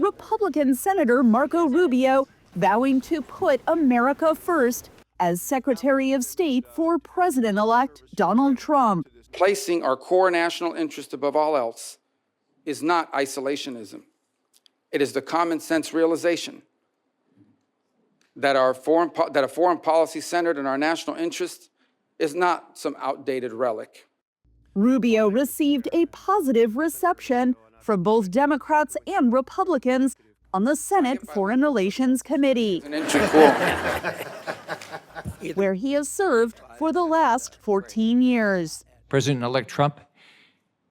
Republican Senator Marco Rubio vowing to put America first as Secretary of State for President-elect Donald Trump. Placing our core national interest above all else is not isolationism. It is the common sense realization that a foreign policy centered in our national interest is not some outdated relic. Rubio received a positive reception from both Democrats and Republicans on the Senate Foreign Relations Committee, where he has served for the last 14 years. President-elect Trump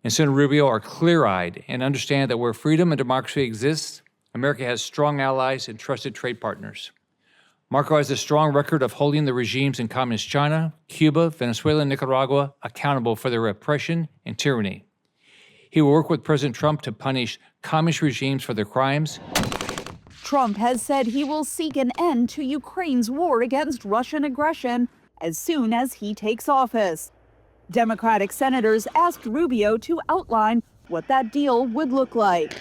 and Senator Rubio are clear-eyed and understand that where freedom and democracy exists, America has strong allies and trusted trade partners. Marco has a strong record of holding the regimes in Communist China, Cuba, Venezuela, and Nicaragua accountable for their repression and tyranny. He will work with President Trump to punish communist regimes for their crimes. Trump has said he will seek an end to Ukraine's war against Russian aggression as soon as he takes office. Democratic senators asked Rubio to outline what that deal would look like.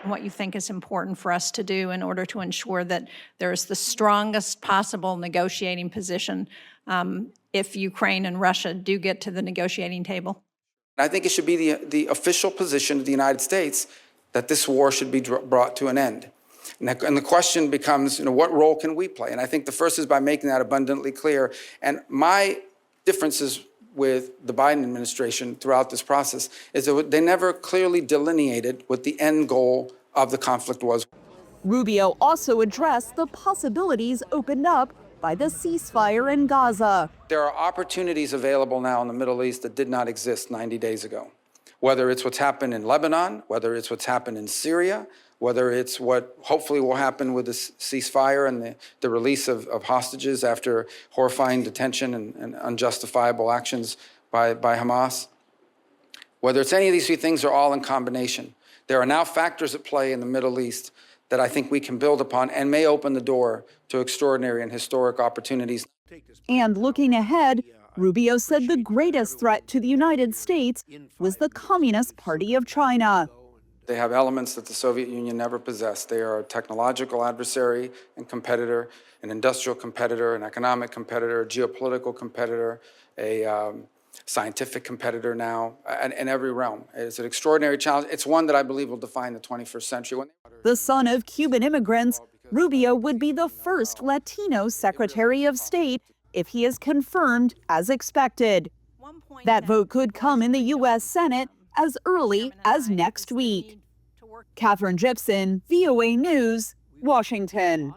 What you think is important for us to do in order to ensure that there is the strongest possible negotiating position if Ukraine and Russia do get to the negotiating table? I think it should be the official position of the United States that this war should be brought to an end. And the question becomes, what role can we play? And I think the first is by making that abundantly clear. And my differences with the Biden administration throughout this process is that they never clearly delineated what the end goal of the conflict was. Rubio also addressed the possibilities opened up by the ceasefire in Gaza. There are opportunities available now in the Middle East that did not exist 90 days ago. Whether it's what's happened in Lebanon, whether it's what's happened in Syria, whether it's what hopefully will happen with the ceasefire and the release of hostages after horrifying detention and unjustifiable actions by Hamas. Whether it's any of these three things are all in combination. There are now factors at play in the Middle East that I think we can build upon and may open the door to extraordinary and historic opportunities. And looking ahead, Rubio said the greatest threat to the United States was the Communist Party of China. They have elements that the Soviet Union never possessed. They are a technological adversary and competitor, an industrial competitor, an economic competitor, a geopolitical competitor, a scientific competitor now, in every realm. It's an extraordinary challenge. It's one that I believe will define the 21st century. The son of Cuban immigrants, Rubio would be the first Latino Secretary of State if he is confirmed as expected. That vote could come in the U.S. Senate as early as next week. Katherine Gypson, VOA News, Washington.